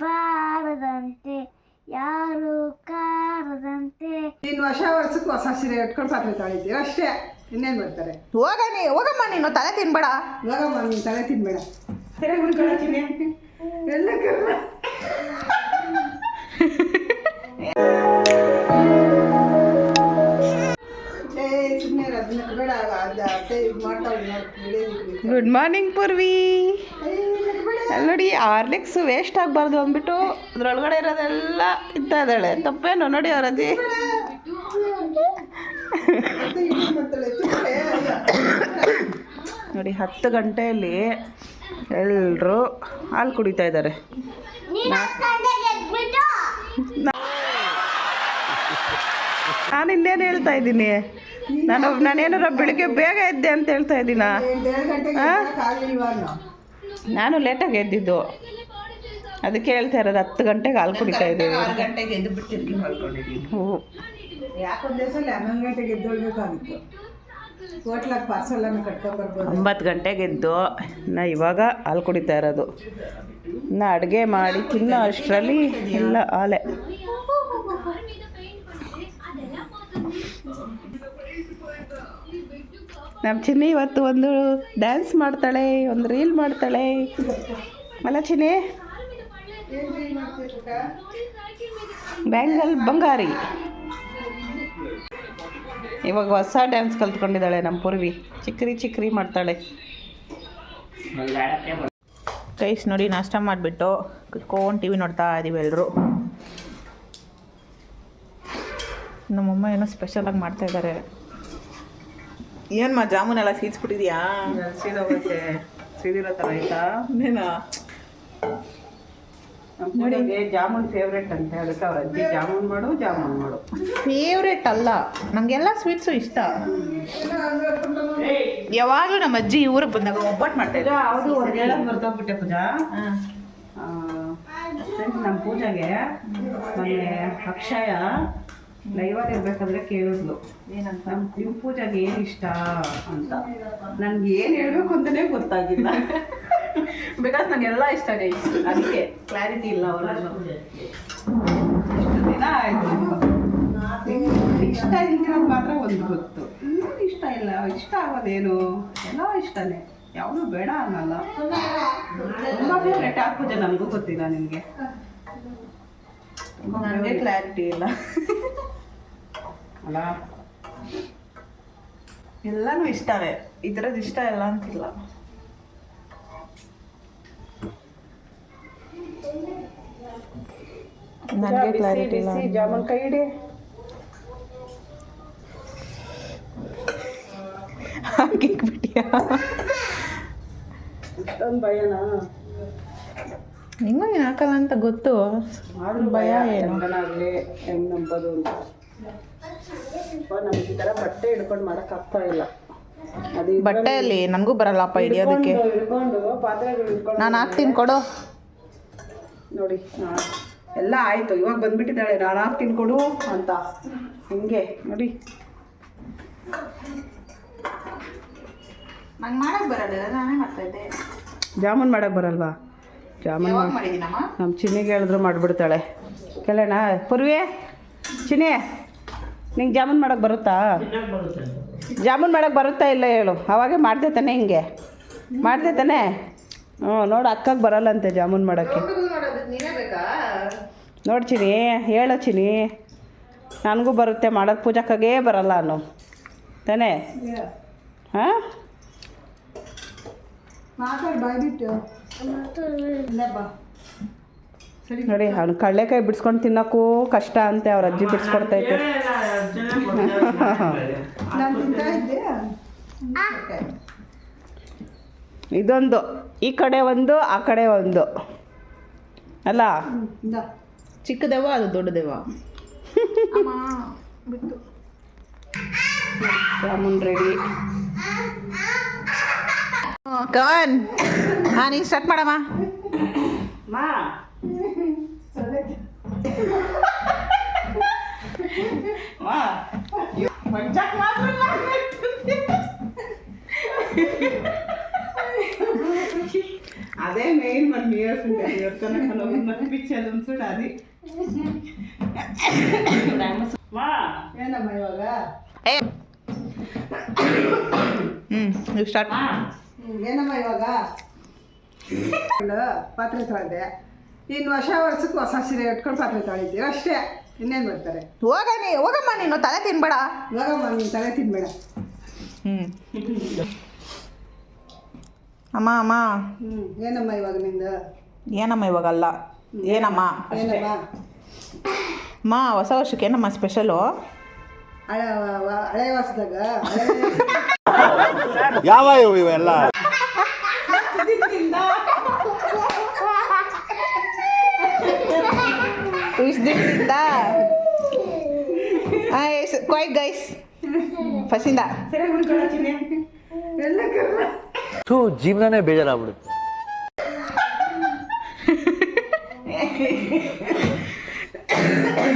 ಬಾರದಂತೆ ಯಾರು ಕಾರದಂತೆ. ನೀನು ವರ್ಷಕ್ಕೆ ಹೊಸ ಸೀರೆ ಇಟ್ಕೊಂಡು ಪಾತ್ರೆ ತೊಳಿತೀರ ಅಷ್ಟೇ, ಇನ್ನೇನು ಬರ್ತಾರೆ. ಹೋಗಮ್ಮ ನೀನು ತಲೆ ತಿನ್ಬೇಡ. ಹೋಗಮ್ಮ ನೀನು ತಲೆ ತಿನ್ಬೇಡ. ಸರಿ ಹುಡ್ಕೊಳ್ತೀನಿ ಎಲ್ಲ ಗುಡ್ ಮಾರ್ನಿಂಗ್ ಪೂರ್ವಿ. ನೋಡಿ ಹಾರ್ಲಿಕ್ಸ್ ವೇಸ್ಟ್ ಆಗಬಾರ್ದು ಅಂದ್ಬಿಟ್ಟು ಅದ್ರೊಳಗಡೆ ಇರೋದೆಲ್ಲ ಇತ್ತ ಇದ್ದಾಳೆ. ತಪ್ಪೇನು ನೋಡಿ ಅವ್ರ ಅಜ್ಜಿ. ನೋಡಿ 10 ಗಂಟೆಯಲ್ಲಿ ಎಲ್ಲರೂ ಹಾಲು ಕುಡಿತಾ ಇದ್ದಾರೆ. ನಾನು ಇನ್ನೇನು ಹೇಳ್ತಾ ಇದ್ದೀನಿ, ನಾನೇನಾರ ಬೆಳಿಗ್ಗೆ ಬೇಗ ಎದ್ದೆ ಅಂತ ಹೇಳ್ತಾ ಇದ್ದೀನ. ನಾನು ಲೇಟಾಗಿ ಎದ್ದಿದ್ದು, ಅದಕ್ಕೆ ಹೇಳ್ತಾ ಇರೋದು 10 ಗಂಟೆಗೆ ಹಾಲು ಕುಡಿತಾ ಇದ್ದೀವಿ. 6 ಗಂಟೆಗೆ ಎದ್ದು ಬಿಟ್ಟು ತಿರುಗಿ ಮಾಡ್ಕೊಂಡಿದ್ದೀನಿ. ಯಾಕೊಂದೇ ಸಲ 11 ಗಂಟೆಗೆ ಎದ್ದೊಳ್ಬೇಕಾಗಿತ್ತು. ಹೋಟ್ಲಾಗ ಪಾರ್ಸೆಲ್ಲನ್ನು ಕಟ್ಕೊಂಡ್ಬರ್ಬೋದು. 9 ಗಂಟೆಗೆ ಎದ್ದು ನಾ ಇವಾಗ ಹಾಲು ಕುಡಿತಾ ಇರೋದು. ನಾ ಅಡುಗೆ ಮಾಡಿ ತಿನ್ನೋ ಅಷ್ಟರಲ್ಲಿ ಎಲ್ಲ ಹಾಲೆ. ನಮ್ಮ ಚಿನ್ನಿ ಇವತ್ತು ಒಂದು ಡ್ಯಾನ್ಸ್ ಮಾಡ್ತಾಳೆ, ಒಂದು ರೀಲ್ ಮಾಡ್ತಾಳೆ ಅಲ್ಲ ಚಿನ್ನಿ? ಬ್ಯಾಂಗಲ್ ಬಂಗಾರಿ. ಇವಾಗ ಹೊಸ ಡ್ಯಾನ್ಸ್ ಕಲ್ತ್ಕೊಂಡಿದ್ದಾಳೆ ನಮ್ಮ ಪೂರ್ವಿ. ಚಿಕ್ರಿ ಮಾಡ್ತಾಳೆ. ಕೈಸ್ ನೋಡಿ, ನಾಷ್ಟ ಮಾಡಿಬಿಟ್ಟು ಕುತ್ಕೊಂಡು ಟಿ ವಿ ನೋಡ್ತಾ ಇದ್ದೀವಿ ಎಲ್ಲರೂ. ನಮ್ಮಮ್ಮ ಏನೋ ಸ್ಪೆಷಲಾಗಿ ಮಾಡ್ತಾಯಿದ್ದಾರೆ. ಏನು ಜಾಮೂನೆಲ್ಲ ಸೀದ್ಸ್ಬಿಟ್ಟಿದ್ಯಾ? ಸೀದೋಗುತ್ತೆ, ಸೀದಿರೋ ಥರ ಆಯ್ತಾ? ಇನ್ನೇನು ನೋಡಿ, ಜಾಮೂನ್ ಫೇವ್ರೇಟ್ ಅಂತೆ, ಅದಕ್ಕೆ ಅವ್ರ ಅಜ್ಜಿ ಜಾಮೂನ್ ಮಾಡು. ಫೇವ್ರೇಟ್ ಅಲ್ಲ, ನಮಗೆಲ್ಲ ಸ್ವೀಟ್ಸು ಇಷ್ಟ. ಯಾವಾಗಲೂ ನಮ್ಮ ಅಜ್ಜಿ ಊರಿಗೆ ಬಂದಾಗ ಒಬ್ಬಟ್ಟು ಮಾಡ್ತಾಯಿದ್ದೆ. ಹೌದು, ಒಂದು ಹೇಳೋದು ಬರ್ತೋಗ್ಬಿಟ್ಟೆ ಪೂಜಾ. ನಮ್ಮ ಪೂಜೆಗೆ ಮೊನ್ನೆ ಅಕ್ಷಯ ಲೈವಲ್ಲಿ ಇರ್ಬೇಕಾದ್ರೆ ಕೇಳಿದ್ಲು, ಏನಂತ ನಿಮ್ಮ ಪೂಜೆಗೆ ಏನು ಇಷ್ಟ ಅಂತ. ನನ್ಗೆ ಏನು ಹೇಳಬೇಕು ಅಂತಲೇ ಗೊತ್ತಾಗಿಲ್ಲ. ಬಿಕಾಸ್ ನನಗೆಲ್ಲ ಇಷ್ಟನೇ, ಅದಕ್ಕೆ ಕ್ಲಾರಿಟಿ ಇಲ್ಲ. ಇಷ್ಟು ದಿನ ಆಯಿತು, ಇಷ್ಟ ಇಲ್ದಿರೋದು ಮಾತ್ರ ಒಂದು ಗೊತ್ತು. ಇನ್ನೂ ಇಷ್ಟ ಇಲ್ಲ. ಇಷ್ಟ ಆಗೋದೇನು? ಎಲ್ಲ ಇಷ್ಟನೇ, ಯಾವುದೂ ಬೇಡ ಅನ್ನಲ್ಲ. ತುಂಬ ಫೇವ್ರೇಟ್ ಆ ಪೂಜೆ ನನಗೂ ಗೊತ್ತಿಲ್ಲ. ನಿನಗೆ ನನಗೆ ಕ್ಲಾರಿಟಿ ಇಲ್ಲ ಅಲ್ಲ. ಎಲ್ಲನೂ ಇಷ್ಟವೇ, ಈ ಥರದ್ದು ಇಷ್ಟ ಇಲ್ಲ ಅಂತಿಲ್ಲ. ನನಗೆ ಕ್ಲಾರಿಟಿ ಇಲ್ಲ. ಜಾಮೂನ್ ಕೈ ಹಿಡಿ. ಹಾಕಿಬಿಟ್ಟಿಯಾ? ಇಷ್ಟೊಂದು ಭಯನಾ? ನಿಂಗೂ ಏನು ಹಾಕಲ್ಲ ಅಂತ ಗೊತ್ತು, ಆದ್ರೂ ಭಯ ಏನು? ಆಗಲಿ ಹೆಂಗೆ ನಂಬೋದು ಅಂತ. ನಮ್ಗೆ ಈ ಥರ ಬಟ್ಟೆ ಹಿಡ್ಕೊಂಡು ಮಾಡೋಕ್ಕಾಗ್ತಾ ಇಲ್ಲ. ಅದು ಬಟ್ಟೆಯಲ್ಲಿ ನನಗೂ ಬರಲ್ಲಪ್ಪ ಹಿಡಿಯೋದಕ್ಕೆ. ಹಿಡ್ಕೊಂಡು ಪಾತ್ರೆಗಳು ಹಿಡ್ಕೊಂಡು ನಾನು ಹಾಕ್ತೀನಿ, ಕೊಡು. ನೋಡಿ, ಎಲ್ಲ ಆಯಿತು. ಇವಾಗ ಬಂದ್ಬಿಟ್ಟಿದ್ದಾಳೆ, ನಾನು ಹಾಕ್ತೀನಿ ಕೊಡು ಅಂತ. ಹಿಂಗೆ ನೋಡಿ, ನಂಗೆ ಮಾಡೋಕ್ಕೆ ಬರಲ್ಲ, ನಾನೇ ಮಾಡ್ತಾಯಿದ್ದೆ. ಜಾಮೂನ್ ಮಾಡೋಕ್ಕೆ ಬರಲ್ವಾ? ಜಾಮೂನ್ ಮಾಡಿದ್ದೀನಮ್ಮ. ನಮ್ಮ ಚಿನ್ನಿಗೆ ಹೇಳಿದ್ರು ಮಾಡಿಬಿಡ್ತಾಳೆ. ಕೇಳೋಣ ಪೂರ್ವಿ, ಚಿನ್ನಿ ನಿಂಗೆ ಜಾಮೂನ್ ಮಾಡೋಕ್ಕೆ ಬರುತ್ತಾ? ಜಾಮೂನ್ ಮಾಡೋಕ್ಕೆ ಬರುತ್ತಾ ಇಲ್ಲ ಹೇಳು. ಅವಾಗೆ ಮಾಡ್ದೆ ತಾನೆ, ಹಿಂಗೆ ಮಾಡ್ದೆ ತಾನೆ? ಹ್ಞೂ, ನೋಡು, ಅಕ್ಕಗೆ ಬರಲ್ಲಂತೆ ಜಾಮೂನ್ ಮಾಡೋಕ್ಕೆ. ನೋಡಿ ಚಿನ್ನಿ, ಹೇಳೋ ಚಿನ್ನಿ, ನನಗೂ ಬರುತ್ತೆ ಮಾಡೋಕ್ಕೆ, ಪೂಜಾಕ್ಕಾಗೇ ಬರಲ್ಲ ಅನ್ನೋ ತಾನೇ? ಹಾಂ, ನೋಡಿ, ಅವ್ನು ಕಡಲೆಕಾಯಿ ಬಿಡಿಸ್ಕೊಂಡು ತಿನ್ನೋಕ್ಕೂ ಕಷ್ಟ ಅಂತೆ. ಅವ್ರ ಅಜ್ಜಿ ಬಿಡಿಸ್ಕೊಡ್ತೈತೆ. ಇದೊಂದು ಈ ಕಡೆ ಒಂದು, ಆ ಕಡೆ ಒಂದು ಅಲ್ಲ? ಚಿಕ್ಕದೇವ, ಅದು ದೊಡ್ಡದೇವ. ಜಾಮೂನ್ ರೆಡಿ. ಕವನ್, ನೀನು ಸ್ಟಾರ್ಟ್ ಮಾಡಮ್ಮ. ಮಾ ಅದೇ ಮೇನ್ 1 year ಏನಮ್ಮ ಇವಾಗ ನೀವು ಸ್ಟಾರ್ಟ್. ಏನಮ್ಮ ಇವಾಗ ಪಾತ್ರೆ ತೊಳೆದೆ. ಇನ್ನು ವರ್ಷಕ್ಕೆ ಹೊಸ ಸೀರೆ ಉಟ್ಕೊಂಡು ಪಾತ್ರೆ ತೊಳಿದ್ದೀವಿ ಅಷ್ಟೇ. ಇನ್ನೇನು ಮಾಡ್ತಾರೆ? ಹೋಗಮ್ಮ ನೀನು ತಲೆ ತಿನ್ಬೇಡ. ಇವಾಗಮ್ಮ ನೀನು ತಲೆ ತಿನ್ಬೇಡ. ಅಮ್ಮ ಅಮ್ಮ ಏನಮ್ಮ ಇವಾಗ ನಿಂದು? ಏನಮ್ಮ ಇವಾಗಲ್ಲ ಏನಮ್ಮ ಏನಮ್ಮ ಅಮ್ಮ ಹೊಸ ವರ್ಷಕ್ಕೆ ಏನಮ್ಮ ಸ್ಪೆಷಲು? ಹಳೆ ವರ್ಷದಾಗ ಯಾವ ಇವೆಲ್ಲ ಇಷ್ಟಿಂದ ಕ್ವೈಟ್ ಗೈಸ್ ಫಸ್ಟಿಂದ ಜೀವನನೇ ಬೇಜಾರಾಗ್ಬಿಡುತ್ತೆ.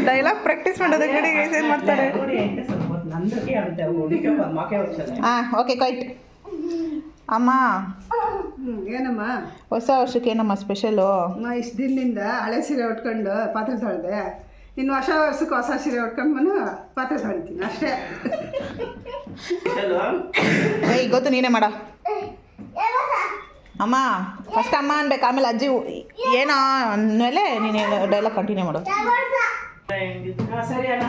ಡೈಲಾಗ್ ಪ್ರಾಕ್ಟೀಸ್ ಮಾಡೋದಕ್ಕೆ ಕಡೆ ಏನು ಮಾಡ್ತಾರೆ? ಹಾಂ ಓಕೆ ಕ್ವೈಟ್. ಅಮ್ಮ ಏನಮ್ಮ ಹೊಸ ವರ್ಷಕ್ಕೆ ಏನಮ್ಮ ಸ್ಪೆಷಲು? ಇಷ್ಟು ದಿನದಿಂದ ಹಳೆ ಸೀರೆ ಉಟ್ಕೊಂಡು ಪಾತ್ರೆ ತೊಳೆದೆ. ಇನ್ನು ಹೊಸ ವರ್ಷಕ್ಕೆ ಹೊಸ ಸೀರೆ ಉಟ್ಕೊಂಡು ಬಂದು ಪಾತ್ರೆ ತೊಳಿತೀನಿ ಅಷ್ಟೇ. ಏಯ್ ಗೊತ್ತು ನೀನೇ ಮಾಡ. ಅಮ್ಮ ಫಸ್ಟ್ ಅಮ್ಮ ಅನ್ಬೇಕು, ಆಮೇಲೆ ಅಜ್ಜಿ ಏನೋ ಅಂದಮೇಲೆ ನೀನು ಡೈಲಾಗ್ ಕಂಟಿನ್ಯೂ ಮಾಡು. ಸರಿ ಅಣ್ಣ.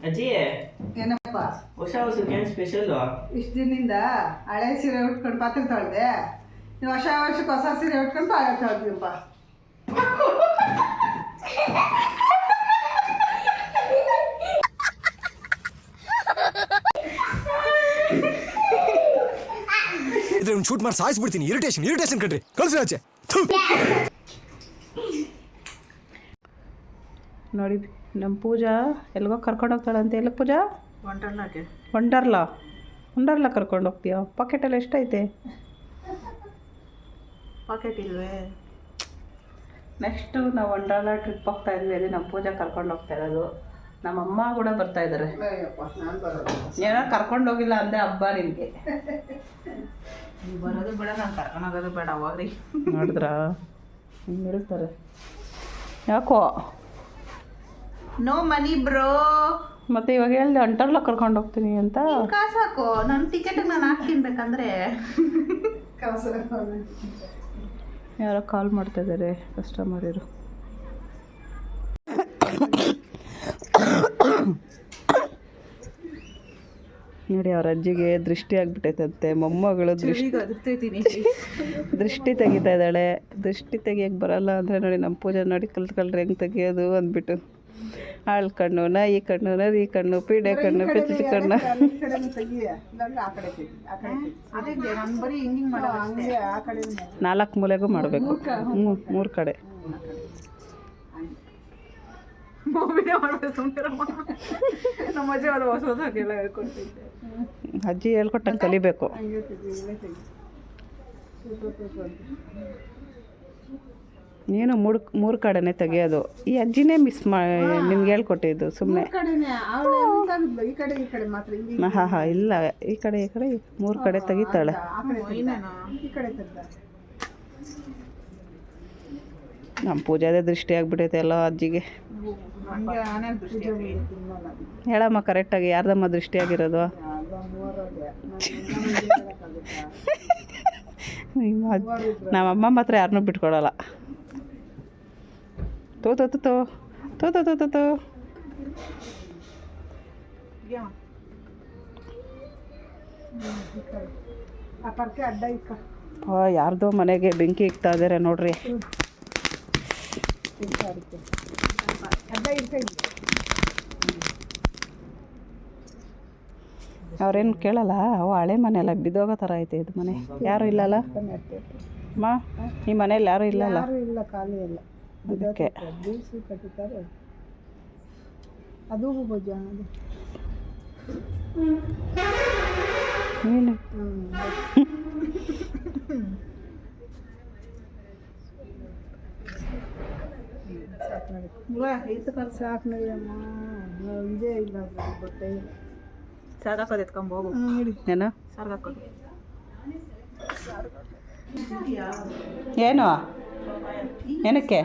ಅಜ್ಜಿ ಏನಪ್ಪ ಹೊಸ ವರ್ಷಕ್ಕೆ ಏನು ಸ್ಪೆಷಲ್ಲು? ಇಷ್ಟು ದಿನದಿಂದ ಹಳೆ ಸೀರೆ ಉಟ್ಕೊಂಡು ಪಾತ್ರೆ ತೊಳೆದೆ. ನೀವು ಹೊಸ ವರ್ಷಕ್ಕೆ ಹೊಸ ಸೀರೆ ಉಟ್ಕೊಂಡು ಪಾತ್ರೆ ತೊಳ್ತೀನಪ್ಪ. ಶೂಟ್ ಮಾಡಿ ಸಾಯಿಸ್ಬಿಡ್ತೀನಿ. ಇರಿಟೇಷನ್ ಕಣ್ರಿ, ಕಳ್ಸಿ ಆಚೆ. ನೋಡಿ ನಮ್ಮ ಪೂಜಾ ಎಲ್ಗೋ ಕರ್ಕೊಂಡು ಹೋಗ್ತಾಳಂತೆ. ಎಲ್ಲಿಗೆ ಪೂಜಾ? ವಂಡರ್ಲಾ ಕರ್ಕೊಂಡು ಹೋಗ್ತೀಯ? ಪಾಕೆಟಲ್ಲಿ ಎಷ್ಟೈತೆ? ಪಾಕೆಟ್ ಇಲ್ವೇ? ನೆಕ್ಸ್ಟು ನಾವು ವಂಡರ್ಲಾ ಟ್ರಿಪ್ ಹೋಗ್ತಾ ಇದ್ವಿ. ಅಲ್ಲಿ ನಮ್ಮ ಪೂಜಾ ಕರ್ಕೊಂಡು ಹೋಗ್ತಾ ಇರೋದು. ನಮ್ಮ ಅಮ್ಮ ಕೂಡ ಬರ್ತಾ ಇದ್ದಾರೆ. ಏನೋ ಕರ್ಕೊಂಡು ಹೋಗಿಲ್ಲ ಅಂದೆ ಹಬ್ಬ ನಿನಗೆ. ನೀವು ಬರೋದು ಬೇಡ, ನಾನು ಕರ್ಕೊಂಡು ಹೋಗೋದು ಬೇಡ. ಹೋಗ್ರಿ ನೋಡಿದ್ರಾ ಹಿಂಗೆ ಹೇಳ್ತಾರೆ. ಯಾಕೋ ನೋ ಮನಿ ಬ್ರೋ. ಮತ್ತೆ ಇವಾಗ ಹೇಳ್ದೆ ವಂಡರ್ಲಾ ಕರ್ಕೊಂಡು ಹೋಗ್ತೀನಿ ಅಂತ. ಕಾಸು ಹಾಕು, ನನ್ನ ಟಿಕೆಟಿಗೆ ನಾನು ಹಾಕ್ತೀನಿ ಬೇಕಂದ್ರೆ. ಯಾರೋ ಕಾಲ್ ಮಾಡ್ತಾ ಇದ್ದಾರೆ ಕಸ್ಟಮರ್ ಇರು. ನೋಡಿ ಅವ್ರ ಅಜ್ಜಿಗೆ ದೃಷ್ಟಿ ಆಗ್ಬಿಟ್ಟೈತಂತೆ. ಮೊಮ್ಮಗಳು ದೃಷ್ಟಿ ತೆಗಿತಾ ಇದ್ದಾಳೆ. ದೃಷ್ಟಿ ತೆಗಿಯಕ್ಕೆ ಬರಲ್ಲ ಅಂದರೆ ನೋಡಿ ನಮ್ಮ ಪೂಜೆ ನೋಡಿ ಕಲ್ತ್ಕೊಳ್ರಿ ಹೆಂಗೆ ತೆಗಿಯೋದು ಅಂದ್ಬಿಟ್ಟು. ಆಳ್ ಕಣ್ಣು, ನಾಯಿ ಕಣ್ಣು, ನರಿ ಕಣ್ಣು, ಪೀಡೆ ಕಣ್ಣು, ಪೆಚ್ಚಿ ಕಣ್ಣು. 4 ಮೂಲೆಗೂ ಮಾಡಬೇಕು. 3 ಕಡೆ. ಅಜ್ಜಿ ಹೇಳ್ಕೊಟ್ಟಂಗೆ ಕಲಿಬೇಕು. ನೀನು 3 ಕಡೆನೇ ತೆಗಿಯೋದು. ಈ ಅಜ್ಜಿನೇ ಮಿಸ್ ನಿಮ್ಗೆ ಹೇಳ್ಕೊಟ್ಟಿದ್ದು ಸುಮ್ಮನೆ. ಹಾಂ ಇಲ್ಲ, ಈ ಕಡೆ 3 ಕಡೆ ತೆಗಿತಾಳೆ. ನಮ್ಮ ಪೂಜಾದೇ ದೃಷ್ಟಿ ಆಗ್ಬಿಟ್ಟೈತೆ ಎಲ್ಲ ಅಜ್ಜಿಗೆ. ಹೇಳಮ್ಮ ಕರೆಕ್ಟಾಗಿ ಯಾರ್ದಮ್ಮ ದೃಷ್ಟಿ ಆಗಿರೋದು? ನಮ್ಮಮ್ಮ ಮಾತ್ರ ಯಾರನ್ನೂ ಬಿಟ್ಕೊಡಲ್ಲ. ತೋ ತೋ ತೋ ತೋ ತೋ ತೋ ತೋ ತೋ. ಯಾರ್ದೋ ಮನೆಗೆ ಬೆಂಕಿ ಇಕ್ತಾ ಇದ್ದಾರೆ ನೋಡ್ರಿ. ಅವ್ರೇನು ಕೇಳಲ್ಲ. ಅವು ಹಳೆ ಮನೆ ಅಲ್ಲ, ಬಿದ್ದೋಗೋ ಥರ ಐತೆ ಇದು ಮನೆ. ಯಾರು ಇಲ್ಲಲ್ಲ ಅಮ್ಮ, ಈ ಮನೇಲಿ ಯಾರು ಇಲ್ಲಲ್ಲ. ಅದಕ್ಕೆ ನೀನು ಸಾಕಾಕೋದು ಎತ್ಕೊಂಬೋಗು. ಏನು ಸಾಕಾಕೋದು ಏನು ಏನಕ್ಕೆ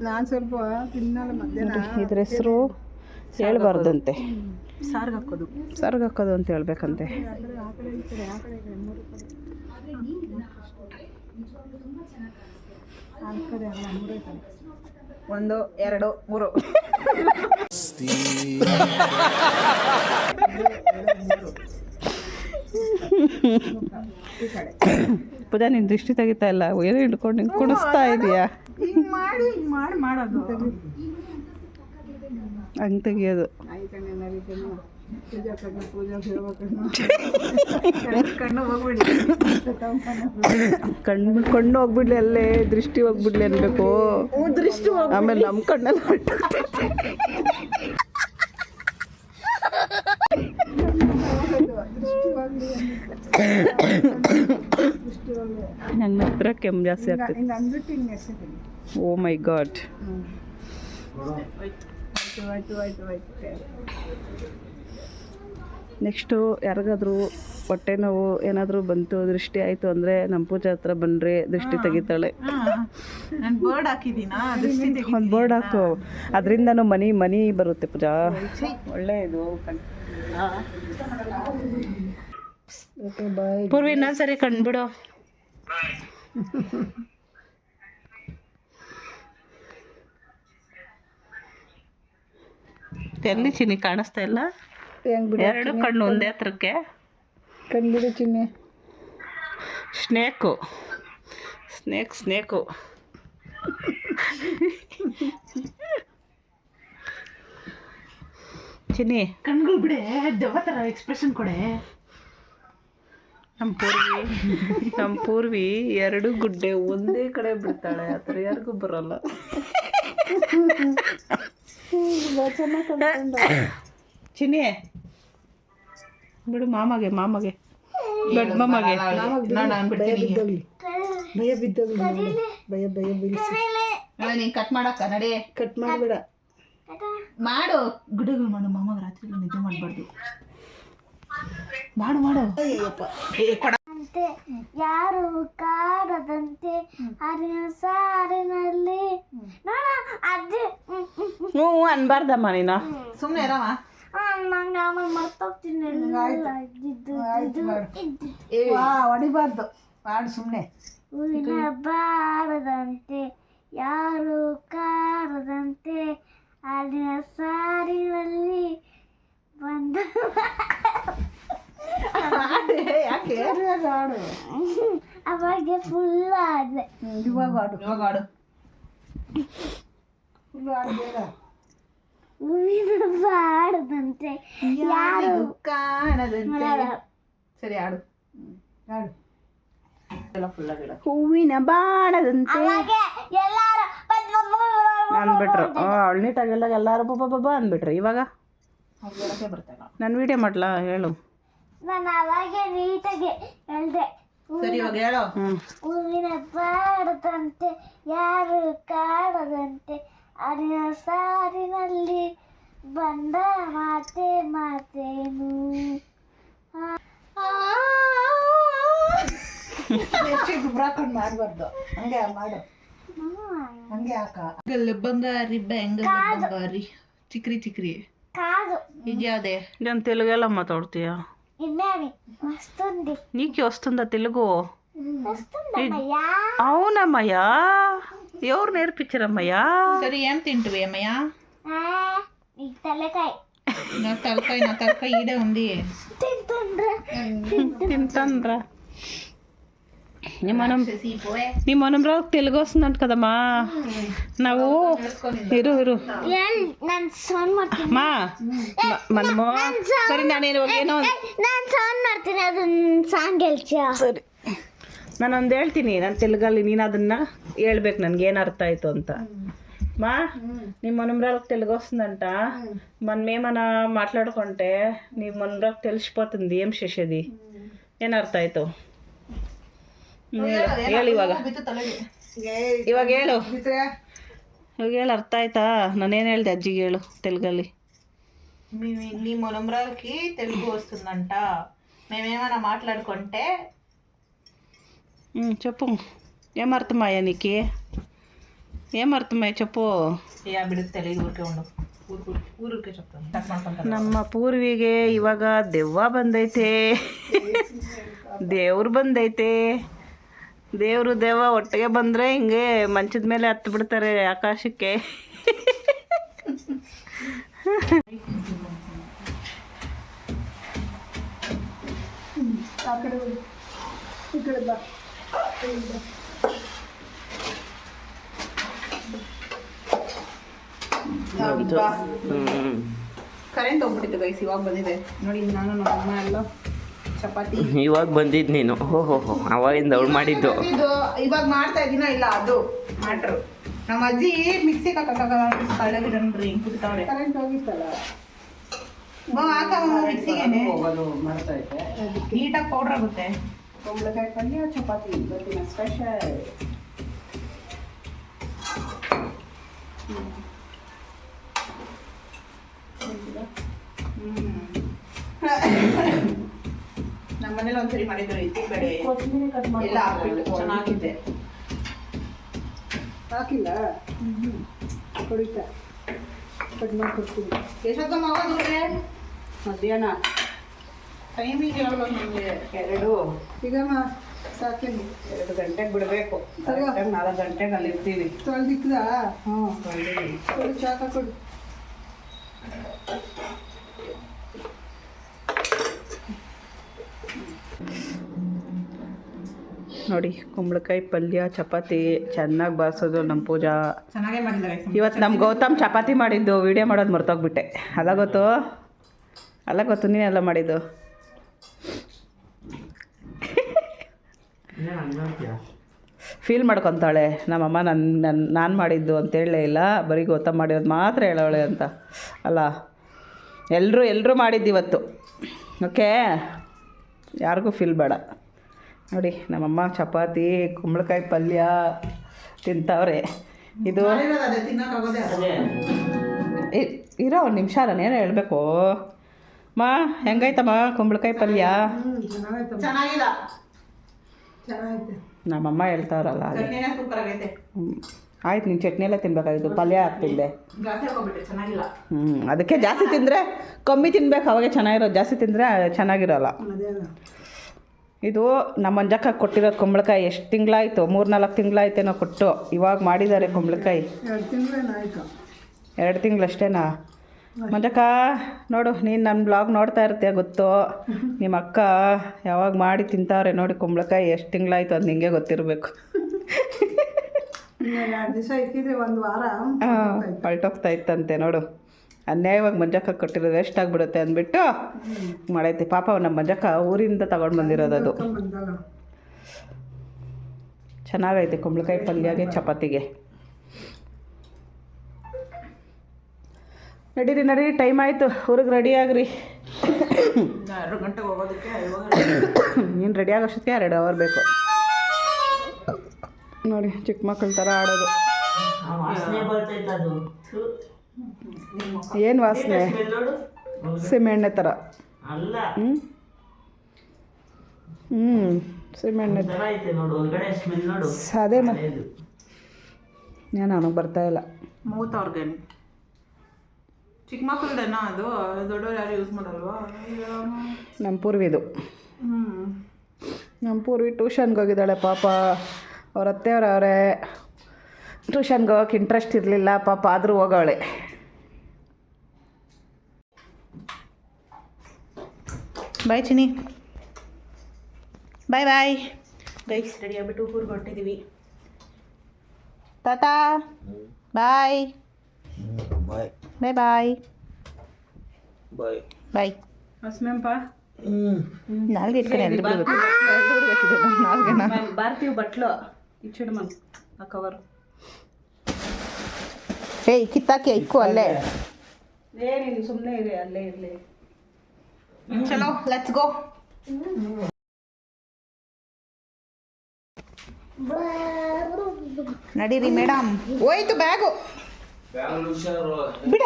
ನಾನು ಸ್ವಲ್ಪ ತಿನ್ನಲ್ಲ ಮಧ್ಯಾಹ್ನ ಇದ್ರ ಹೆಸರು ಹೇಳ್ಬಾರ್ದಂತೆ. ಸಾರ್ಗೆ ಹಾಕೋದು. ಸರ್ಗ್ ಹಾಕೋದು ಅಂತ ಹೇಳ್ಬೇಕಂತೆ. ಒಂದು ಎರಡು ಮೂರು ಪೂಜಾ ನೀನು ದೃಷ್ಟಿ ತೆಗಿತಾ ಇಲ್ಲ, ಏನೋ ಹಿಡ್ಕೊಂಡು ನಿಂಗೆ ಕುಣಿಸ್ತಾ ಇದೀಯಾ. ಹಿಂಗೆ ಮಾಡಿ ಮಾಡೋದು ಹಂಗೆ ತೆಗಿಯೋದು. ಕಣ್ಣು ಹೋಗ್ಬಿಡಿ. ಕಣ್ಣು ಹೋಗ್ಬಿಡ್ಲಿ, ಅಲ್ಲೇ ದೃಷ್ಟಿ ಹೋಗ್ಬಿಡ್ಲಿ ಅನ್ಬೇಕು. ದೃಷ್ಟಿ ಆಮೇಲೆ ನಮ್ಮ ಕಣ್ಣಲ್ಲಿ ನಂಗೆ ಹತ್ರ ಕೆಮ್ಮು ಜಾಸ್ತಿ ಆಗ್ತದೆ. ಓ ಮೈ ಗಾಡ್. ನೆಕ್ಸ್ಟು ಯಾರಿಗಾದ್ರೂ ಹೊಟ್ಟೆ ನೋವು ಏನಾದರೂ ಬಂತು, ದೃಷ್ಟಿ ಆಯಿತು ಅಂದರೆ ನಮ್ಮ ಪೂಜೆ ಹತ್ರ ಬಂದರೆ ದೃಷ್ಟಿ ತೆಗಿತಾಳೆ. ನಾನು ಬೋರ್ಡ್ ಹಾಕಿದ್ದೀನಾ, ಒಂದು ಬೋರ್ಡ್ ಹಾಕು, ಅದರಿಂದನೂ ಮನಿ ಬರುತ್ತೆ ಪೂಜಾ. ಒಳ್ಳೆ ಇದು. ಪೂರ್ವಿ ಇನ್ನೊಂದ್ಸರಿ ಕಂಡ್ಬಿಡು. ಎಲ್ಲಿ ಚಿನ್ನಿ ಕಾಣಿಸ್ತಾ ಇಲ್ಲ? ಎರಡು ಕಣ್ಣು ಒಂದೇ ಹತ್ರಕ್ಕೆ. ಕಂಡ್ಬಿಡು ಚಿನ್ನೆ. ಸ್ನೇಕು ಚಿನ್ನಿ ಕಣ್ಗಳು ಬಿಡೆ, ದೆವ್ವ ಥರ ಎಕ್ಸ್ಪ್ರೆಷನ್ ಕೊಡೆ. ನಮ್ಮ ಪೂರ್ವಿ ಎರಡು ಗುಡ್ಡೆ ಒಂದೇ ಕಡೆ ಬಿಡ್ತಾಳೆ, ಆ ಥರ ಯಾರಿಗೂ ಬರಲ್ಲ. ಚಿನ್ನಿ ಬಿಡು, ಮಾಮಗೆ ದೊಡ್ಡ ಮಾಮಗೆ ಭಯ ಬೀಳಿಸಿ. ನೀನು ಕಟ್ ಮಾಡಕ್ಕ ನಡಿ. ಕಟ್ ಮಾಡಬೇಡ, ಮಾಡು ಗುಡ್ಡಗಳು ಮಾಡು. ಮಾಮಾಗ ರಾತ್ರಿ ನಿದ್ದೆ ಮಾಡಬಾರ್ದು. ಮಾಡು. ಯಾರು ಕಾಡದಂತೆ ಅರಿನ ಸಾರಿನಲ್ಲಿ ಅಜ್ಜಿ ಹ್ಞೂ ಅನ್ಬಾರ್ದಮ್ಮ ನೀನು. ಸುಮ್ಮನೆ ಇರವ. ನಂಗೆ ಆಮೇಲೆ ಮರ್ತೋಗ್ತೀನಿ. ಹೊಡಿಬಾರ್ದು, ಮಾಡು ಸುಮ್ಮನೆ. ಹೂವಿನ ಬಾರದಂತೆ ಯಾರು ಕಾಡದಂತೆ ಅರಿನ ಸಾರಿನಲ್ಲಿ ಬಂದ ಯಾಕೆ ಆಡು. ಅವಾಗ ಫುಲ್ ಆಡಿದೆ. ಇವಾಗ ಆಡು ಫುಲ್ಲು ಆಡು ಬೇಗ. ಹೂವಿನ ಬಾರದಂತೆ ಯಾರು ಕಾಣದಂತೆ. ಸರಿ ಆಡು ಎಲ್ಲ ಫುಲ್ ಆಗಿಡ. ಹೂವಿನ ಬಾಣದಂತೆ ಅವಾಗೆ ಎಲ್ಲಾರು ಅಂದ್ಬಿಟ್ರು. ಅವಳು ನೀಟಾಗೆಲ್ಲ ಎಲ್ಲರೂ ಬಬ್ಬ ಅಂದ್ಬಿಟ್ರು. ಇವಾಗ ಬರ್ತಾಗ ನಾನು ವಿಡಿಯೋ ಮಾಡ್ಲಾ? ಹೇಳು. ನಾನು ಅವಾಗೆ ನೀಟಾಗಿ ಹೇಳ್ದೆ. ಸರಿ ಇವಾಗ ಹೇಳೋ. ಹೂವಿನ ಬಾರದಂತೆ ಯಾರು ಕಾಡದಂತೆ ಅರಿನ ಸಾರಿನಲ್ಲಿ ಬಂದ ಮಾತೇನು. ಗುಬ್ರ ಹಾಕೊಂಡು ಮಾಡಬಾರ್ದು, ಹಂಗೆ ಮಾಡು. ಹಂಗೆ ಹಾಕ. ಬಂಗಾರಿ ಬಂಗಾರಿ ಚಿಕ್ರಿ కాదు ఇదే నేను తెలుగు ఎలా మాట్లాడుతాయా? ఇన్నేవి వస్తుంది. నీకు వస్తుందా తెలుగు? వస్తుందమ్మయ్యా. అవునమ్మయ్యా, ఎవరు నేర్పించారమ్మయ్యా? సరే ఏం తింటువి అమ్మయ్యా? ఈ తలకాయ. నా తలకాయ ఈడే ఉంది. తింటాన్రా. నీ మనమ్రావు తెలుగు వస్తుందంట కదమ్మా. ನಾವು ಇರು ನಾನು ಸೌಂಡ್ ಮಾಡ್ತೀನಿ. ಮಾ మనము ಸರಿ ನಾನೇನು ಏನೋ ನಾನು ಸೌಂಡ್ ಮಾಡ್ತೀನಿ, ಅದನ್ನ ಸಾಂಗ್ ಹೇಳ್ತೀಯಾ? ಸರಿ, ನಾನೊಂದು ಹೇಳ್ತೀನಿ ನಾನು ತೆಲುಗಲ್ಲಿ, ನೀನು ಅದನ್ನು ಹೇಳ್ಬೇಕು ನನಗೆ ಏನು ಅರ್ಥ ಆಯಿತು ಅಂತ. మా నీ మనమరాలకు తెలుగు వస్తుందంట. మనమేమన్నా మాట్లాడుకుంటే నీ మనమరాకు తెలిసిపోతుంది ఏం చేసేది. ಏನು ಅರ್ಥ ಆಯಿತು ಹೇಳು. ಇವಾಗ ಹೇಳು ಅರ್ಥ ಆಯ್ತಾ? ನಾನೇನು ಹೇಳ್ದೆ ಅಜ್ಜಿಗೆ? ಹೇಳು తెలుగಲ್ಲಿ. నీ మనమరాలకి తెలుగు వస్తుందంట, మేమేమైనా మాట్లాడుకుంటే. చెప్పు, ఏమర్థమయ్య నీకు ఏమర్థమయ్య చెప్పు. ಯಾ ಬಿಡುತ್ತೆ ಇದು ಊರ್ಕೊಂಡು ಊರಿಗೆ చెప్తాను ಟಕ್ ಮಾಡ್ಕೊಂತಾರೆ. ನಮ್ಮ ಪೂರ್ವಿಗೆ ಇವಾಗ ದೆವ್ವ ಬಂದೈತೆ, ದೇವ್ರು ಬಂದೈತೆ. ದೇವರು ದೆವ್ವ ಒಟ್ಟಿಗೆ ಬಂದರೆ ಹಿಂಗೆ ಮಂಚದ ಮೇಲೆ ಹತ್ತು ಬಿಡ್ತಾರೆ ಆಕಾಶಕ್ಕೆ. ಕರೆಂಟ್ ಹೋಗ್ಬಿಟ್ಟಿತ್ತು ಗೈಸ್, ಇವಾಗ ಬಂದಿದೆ ನೋಡಿ. ನಾನು ನಮ್ಮಮ್ಮ ಎಲ್ಲ ಚಪಾತಿ ಇವಾಗ ಬಂದಿದ್ದು ನೀನು. ಓಹೋ ಅವಾಗಿಂದ ಅವಳು ಮಾಡಿದ್ದು. ಇದು ಇವಾಗ ಮಾಡ್ತಾ ಇದೀನ ಇಲ್ಲ ಅದು ಮ್ಯಾಟ್ರು. ನಮ್ಮ ಅಜ್ಜಿ ಮಿಕ್ಸಿ ಕಳೆದಿಡನ್ರಿ ಹಿಂಗೆ ಕುಟ್ತಾವ್ರೆ. ಕರೆಂಟ್ ಹೋಗಿತ್ತಲ್ಲ ಹಾಕಮ್ಮ ಮಿಕ್ಸಿಗೆನೆ ಮಾಡ್ತೈತೆ. ನೀಟಾಗಿ ಪೌಡ್ರ್ ಆಗುತ್ತೆ. ಕುಂಬಳಕಾಯಿ ಪಲ್ಯ ಚಪಾತಿ ಇವತ್ತಿನ ಸ್ಪೆಷಲ್. ನಮ್ಮ ಮನೇಲಿ ಒಂದ್ಸರಿ ಮಾಡಿದ್ರು ಇತ್ತಿ ಕಡೆ ಎಲ್ಲ ಹಾಕ್ಬಿಟ್ಟು ಚೆನ್ನಾಗಿದೆ. ಹಾಕಿಲ್ಲ ಕುಡಿತಾ ಕಟ್ ಮಾಡ್ಕೊಡ್ತೀನಿ. ಎಷ್ಟೊತ್ತಮ್ಮ ಆಗೋದಿಲ್ಲ ಮಧ್ಯಾಹ್ನ ಟೈಮಿಗೆ ಹೇಳೋದು ನಮಗೆ 2 ಈಗಮ್ಮ ಸಾಕೇನು 2 ಗಂಟೆಗೆ ಬಿಡಬೇಕು. 4 ಗಂಟೆಗೆ ಅಲ್ಲಿ ಇರ್ತೀವಿ. ತೊಳೆದಿಕ್ಕದ ಹ್ಞೂ ತೊಳೆದೀವಿ. ಕೊಡು ಚಾಕ ಕೊಡು. ನೋಡಿ ಕುಂಬಳಕಾಯಿ ಪಲ್ಯ ಚಪಾತಿ ಚೆನ್ನಾಗಿ ಬಾರಿಸೋದು ನಮ್ಮ ಪೂಜಾ. ಚೆನ್ನಾಗೇ ಮಾಡಿದ್ದಾರೆ. ಇವತ್ತು ನಮ್ಮ ಗೌತಮ್ ಚಪಾತಿ ಮಾಡಿದ್ದು ವೀಡಿಯೋ ಮಾಡೋದು ಮರ್ತೋಗ್ಬಿಟ್ಟೆ. ಅಲ್ಲ ಗೊತ್ತು ನೀನೆಲ್ಲ ಮಾಡಿದ್ದು. ಫೀಲ್ ಮಾಡ್ಕೊತಾಳೆ ನಮ್ಮಮ್ಮ ನಾನು ಮಾಡಿದ್ದು ಅಂತ ಹೇಳಲೇ ಇಲ್ಲ, ಬರೀ ಗೌತಮ್ ಮಾಡಿರೋದು ಮಾತ್ರ ಹೇಳೋಳೆ ಅಂತ. ಅಲ್ಲ ಎಲ್ಲರೂ ಮಾಡಿದ್ದು ಇವತ್ತು. ಓಕೆ, ಯಾರಿಗೂ ಫೀಲ್ ಬೇಡ. ನೋಡಿ ನಮ್ಮಮ್ಮ ಚಪಾತಿ ಕುಂಬಳಕಾಯಿ ಪಲ್ಯ ತಿಂತವ್ರೆ. ಇದು ಇರೋ ಒಂದು ನಿಮಿಷ ನಾನೇನೋ ಹೇಳ್ಬೇಕು. ಹೆಂಗಾಯ್ತಮ್ಮ ಕುಂಬಳಕಾಯಿ ಪಲ್ಯ? ಚೆನ್ನಾಗಿಲ್ಲ, ನಮ್ಮಮ್ಮ ಹೇಳ್ತಾವ್ರಲ್ಲ ಅದೇ. ಸೂಪರ್ ಆಗೈತೆ. ಆಯ್ತು, ನೀನು ಚಟ್ನಿ ಎಲ್ಲ ತಿನ್ಬೇಕಾಗಿತ್ತು, ಪಲ್ಯ ಹಾಕ್ತಿದ್ದೆ. ಜಾಸ್ತಿ ಹಾಕೋಬಿಟ್ಟೆ, ಚೆನ್ನಾಗಿಲ್ಲ. ಅದಕ್ಕೆ ಜಾಸ್ತಿ ತಿಂದರೆ ಕಮ್ಮಿ ತಿನ್ಬೇಕು, ಅವಾಗೆ ಚೆನ್ನಾಗಿರೋದು. ಜಾಸ್ತಿ ತಿಂದರೆ ಚೆನ್ನಾಗಿರೋಲ್ಲ. ಇದು ನಮ್ಮ ಮಂಜಕ್ಕ ಕೊಟ್ಟಿರೋದು ಕುಂಬಳಕಾಯಿ. ಎಷ್ಟು ತಿಂಗಳಾಯಿತು? 3-4 ತಿಂಗಳಾಯ್ತೇನೋ ಕೊಟ್ಟು. ಇವಾಗ ಮಾಡಿದ್ದಾರೆ ಕುಂಬಳಕಾಯಿ. 2 ತಿಂಗಳಷ್ಟೇನಾ? ಮಂಜಕ್ಕ ನೋಡು, ನೀನು ನನ್ನ ಬ್ಲಾಗ್ ನೋಡ್ತಾ ಇರ್ತೀಯ ಗೊತ್ತು. ನಿಮ್ಮ ಅಕ್ಕ ಯಾವಾಗ ಮಾಡಿ ತಿಂತಾವ್ರೆ ನೋಡಿ ಕುಂಬಳಕಾಯಿ. ಎಷ್ಟು ತಿಂಗಳಾಯ್ತು ಅದು ನಿಂಗೆ ಗೊತ್ತಿರಬೇಕು. 2 ದಿವಸ ಇಕ್ಕಿದ್ರೆ 1 ವಾರ ಹೊಲ್ಟೋಗ್ತಾ ಇತ್ತಂತೆ ನೋಡು. ಅನ್ಯಾಯವಾಗಿ ಮಂಜಕ್ಕ ಕೊಟ್ಟಿರೋದು ವೇಸ್ಟ್ ಆಗಿಬಿಡುತ್ತೆ ಅಂದ್ಬಿಟ್ಟು ಮಾಡೈತಿ. ಪಾಪ ನಮ್ಮ ಮಂಜಕ್ಕ ಊರಿಂದ ತಗೊಂಡು ಬಂದಿರೋದು ಅದು. ಚೆನ್ನಾಗೈತೆ ಕುಂಬಳಕಾಯಿ ಪಲ್ಯಗೆ ಚಪಾತಿಗೆ. ನಡೀರಿ ಟೈಮ್ ಆಯಿತು, ಊರಿಗೆ ರೆಡಿ ಆಗ್ರಿ. 2 ಗಂಟೆಗೆ ಹೋಗೋದಕ್ಕೆ ನೀನು ರೆಡಿ ಆಗೋಷ್ಟಕ್ಕೆ 2 ಅವರ್ ಬೇಕು. ನೋಡಿ ಚಿಕ್ಕ ಮಕ್ಕಳ ಥರ ಆಡೋದು. ಏನು ವಾಸನೆ? ಸೀಮೆಎಣ್ಣೆ ಥರ. ಸೀಮೆಎಣ್ಣೆ ಅದೇ ನನಗೆ ಬರ್ತಾಯಿಲ್ಲ. ಮೂತ್ ಆರ್ಗನ್ ಚಿಕ್ಕ ಮಕ್ಕಳದೇನಾ ಅದು? ದೊಡ್ಡವ್ರು ಯಾರು ಯೂಸ್ ಮಾಡಲ್ವಾ? ನಮ್ಮ ಪೂರ್ವಿದು. ನಮ್ಮ ಪೂರ್ವಿ ಟ್ಯೂಷನ್ಗೆ ಹೋಗಿದ್ದಾಳೆ ಪಾಪ. ಅವ್ರ ಅತ್ತೆಯವ್ರವ್ರೆ ಟ್ಯೂಷನ್ಗೆ ಹೋಗೋಕೆ ಇಂಟ್ರೆಸ್ಟ್ ಇರಲಿಲ್ಲ ಪಾಪ, ಆದರೂ ಹೋಗವಳೆ. ಬಾಯ್ ಚಿನಿ, ಬಾಯ್ ಗೈಸ್. ರೆಡಿ ಆಗಿಬಿಟ್ಟು ಊರಿಗೆ ಹೊರಟಿದ್ದೀವಿ. ತಾತಾ ಬಾಯ್ ಬಾಯ್ ಬಾಯ್ ಬಾಯ್ ಬಾಯ್. ಹಸ್ಮೆಂಪ ನಾಲ್ಗೆ ಇಟ್ಕೊಂಡು ಬಾರ್ತೀವಿ ಬಟ್ಲು ಇಚ್ಚಿಡು ಮನ್ ಆ ಕವರು. ಏಯ್ ಕಿತ್ತಾಕಿ ಇಕ್ಕು ಅಲ್ಲೇ. ಏನಿಲ್ಲ, ಸುಮ್ಮನೆ ಇರಿ, ಅಲ್ಲೇ ಇರಲಿ. ಚಲೋ ಲೆಟ್ಸ್ ಗೋ. ನಡೀರಿ ಮೇಡಮ್. ಹೋಯ್ತು ಬ್ಯಾಗು ಬಿಡ.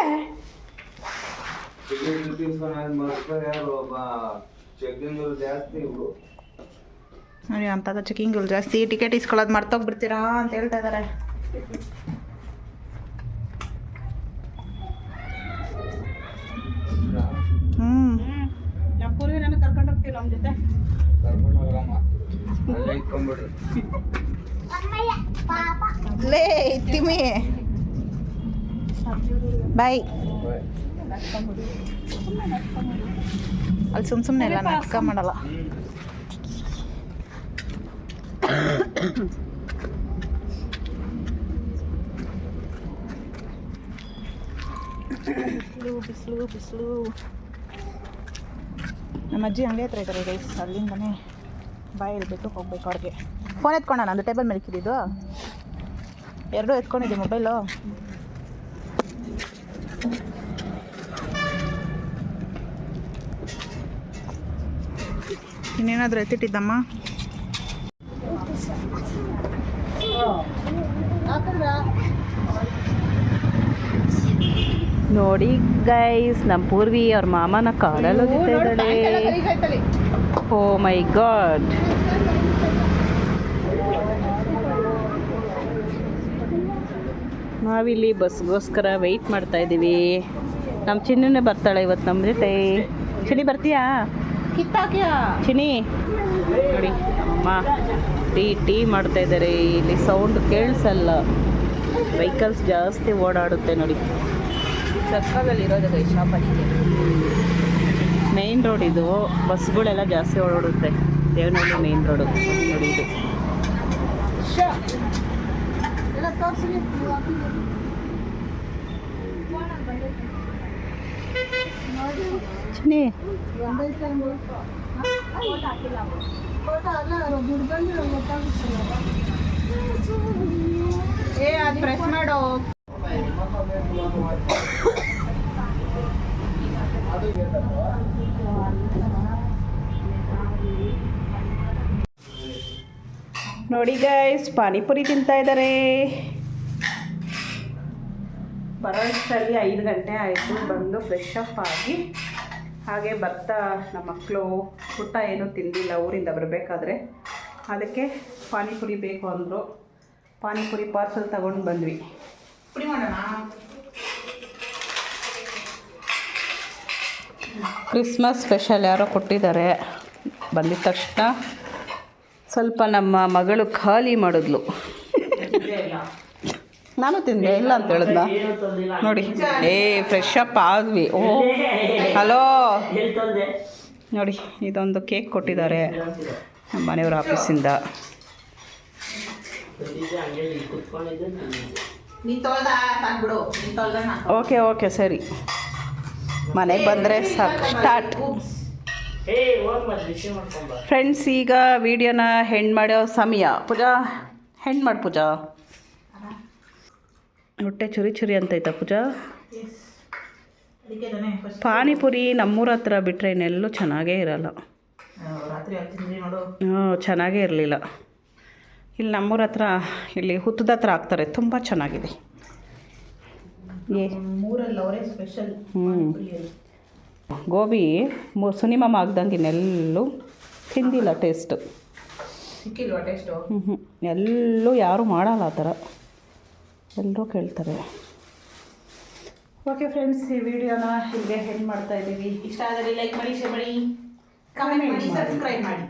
ನೋಡಿ ಅಂಥದ್ದು ಚೆಕಿಂಗ್ ಜಾಸ್ತಿ, ಟಿಕೆಟ್ ಇಸ್ಕೊಳ್ಳೋದು ಮರ್ತೋಗ್ಬಿಡ್ತೀರಾ ಅಂತ ಹೇಳ್ತಾ ಇದ್ದಾರೆ. ನಮ್ಮ ಪೂರ್ವಿ ನನಗೆ ಕರ್ಕೊಂಡು ಹೋಗ್ತೀವಿ ನಮ್ಮ ಜೊತೆ. ಲೇ ತಿಮ್ಮಿ ಬಾಯ್. ಅಲ್ಲಿ ಸುಮ್ಮನೆ ಎಲ್ಲ ನಾಟಕ ಮಾಡಲ್ಲ. ಬಿಸಿಲು ಬಿಸಿಲು. ನಮ್ಮ ಅಜ್ಜಿ ಹಂಗೆ ಹತ್ರ ಇದ್ದಾರೆ ಗೈಸ್, ಅಲ್ಲಿಂದನೇ ಬಾಯಲ್ಲಿ ಬಿಟ್ಟು ಹೋಗ್ಬೇಕು ಅವ್ರಿಗೆ. ಫೋನ್ ಎತ್ಕೊಂಡ ನಂದು ಟೇಬಲ್ ಮೇಲೆ ಇಕ್ಕಿದ್ದು, ಎರಡೂ ಎತ್ಕೊಂಡಿದ್ದೆ ಮೊಬೈಲು. ಇನ್ನೇನಾದರೂ ಎತ್ತಿಟ್ಟಿದ್ದಮ್ಮ. ನೋಡಿ ಗೈಸ್, ನಮ್ಮ ಪೂರ್ವಿ ಅವ್ರ ಮಾಮನ ಕಾರಲ್ಲಿ ಹೋಗ್ತಾ ಇದ್ದಾಳೆ. ಓ ಮೈ ಗಾಡ್. ನಾವಿಲ್ಲಿ ಬಸ್ಗೋಸ್ಕರ ವೆಯ್ಟ್ ಮಾಡ್ತಾ ಇದ್ದೀವಿ. ನಮ್ಮ ಚಿನ್ನನೇ ಬರ್ತಾಳೆ ಇವತ್ತು ನಮ್ಮ ಜೊತೆ. ಚಿನ್ನಿ ಬರ್ತೀಯಾ? ಚಿನ್ನಿ ನೋಡಿ ಅಮ್ಮ ಟೀ ಮಾಡ್ತಾ ಇದ್ದಾರೆ. ಇಲ್ಲಿ ಸೌಂಡ್ ಕೇಳಿಸಲ್ಲ, ವೆಹಿಕಲ್ಸ್ ಜಾಸ್ತಿ ಓಡಾಡುತ್ತೆ ನೋಡಿ. ಸರ್ಕಲಲ್ಲಿ ಇರೋದು ಶಾಪಲ್ಲಿ ಮೇನ್ ರೋಡ್ ಇದು, ಬಸ್ಗಳೆಲ್ಲ ಜಾಸ್ತಿ ಓಡಾಡುತ್ತೆ. ದೇವನಹಳ್ಳಿ ಮೇನ್ ರೋಡು ನೋಡಿ ಇದು. ಚಿನ್ನಿ ಅದು ಪ್ರೆಸ್ ಮಾಡೋ. ನೋಡಿ ಗೈಸ್, ಪಾನಿಪುರಿ ತಿಂತಾ ಇದ್ದಾರೆ. ಬರೋಷ್ಟರಲ್ಲಿ 5 ಗಂಟೆ ಆಯಿತು. ಬಂದು ಫ್ರೆಶ್ ಅಪ್ ಆಗಿ ಹಾಗೆ ಬರ್ತಾ ನಮ್ಮ ಮಕ್ಕಳು ಊಟ ಏನೂ ತಿಂದಿಲ್ಲ ಊರಿಂದ ಬರಬೇಕಾದ್ರೆ. ಅದಕ್ಕೆ ಪಾನಿಪುರಿ ಬೇಕು ಅಂದರು. ಪಾನಿಪುರಿ ಪಾರ್ಸಲ್ ತಗೊಂಡು ಬಂದ್ವಿ. ಪುಡಿ ಮಾಡೋಣ. ಕ್ರಿಸ್ಮಸ್ ಸ್ಪೆಷಲ್ ಯಾರೋ ಕೊಟ್ಟಿದ್ದಾರೆ. ಬಂದಿದ ತಕ್ಷಣ ಸ್ವಲ್ಪ ನಮ್ಮ ಮಗಳು ಖಾಲಿ ಮಾಡಿದ್ಲು. ನಾನು ತಿಂದೆ ಇಲ್ಲ ಅಂತ ಹೇಳಿದ್ನ ನೋಡಿ. ಫ್ರೆಶ್ ಅಪ್ ಆದ್ವಿ. ಓ ಹಲೋ ನೋಡಿ, ಇದೊಂದು ಕೇಕ್ ಕೊಟ್ಟಿದ್ದಾರೆ ನಮ್ಮ ಮನೆಯವ್ರ ಆಫೀಸಿಂದ. ಓಕೆ ಓಕೆ ಸರಿ, ಮನೆಗೆ ಬಂದರೆ ಸಾಕು. Start friends. ಈಗ ವಿಡಿಯೋನ ಹೆಣ್ಣು ಮಾಡೋ ಸಮಯ. ಪೂಜಾ ಹೆಣ್ಣು ಮಾಡಿ. ಪೂಜಾ ಹೊಟ್ಟೆ ಚುರಿ ಅಂತೈತಾ ಪೂಜಾ? ಪಾನಿಪುರಿ ನಮ್ಮೂರ ಹತ್ರ ಬಿಟ್ಟರೆ ಇನ್ನೆಲ್ಲೂ ಚೆನ್ನಾಗೇ ಇರಲ್ಲ. ಚೆನ್ನಾಗೇ ಇರಲಿಲ್ಲ. ಇಲ್ಲಿ ನಮ್ಮೂರ ಹತ್ರ ಇಲ್ಲಿ ಹುತ್ತದ ಹತ್ರ ಹಾಕ್ತಾರೆ, ತುಂಬ ಚೆನ್ನಾಗಿದೆ. ಗೋಬಿ ಸುನಿಮಮ್ಮ ಆಗ್ದಂಗೆ ಇನ್ನೆಲ್ಲೂ ತಿಂದಿಲ್ಲ ಟೇಸ್ಟು. ಎಲ್ಲೂ ಯಾರೂ ಮಾಡಲ್ಲ ಆ ಥರ, ಎಲ್ಲರೂ ಕೇಳ್ತಾರೆ. ಓಕೆ ಫ್ರೆಂಡ್ಸ್, ಈ ವಿಡಿಯೋನ ಇಲ್ಲಿಗೆ ಹೆಣ್ಣು ಮಾಡ್ತಾ ಇದ್ದೀವಿ. ಇಷ್ಟ ಆದರೆ ಲೈಕ್ ಮಾಡಿ, ಶೇರ್ ಮಾಡಿ, ಕಮೆಂಟ್ ಮಾಡಿ, ಸಬ್ಸ್ಕ್ರೈಬ್ ಮಾಡಿ.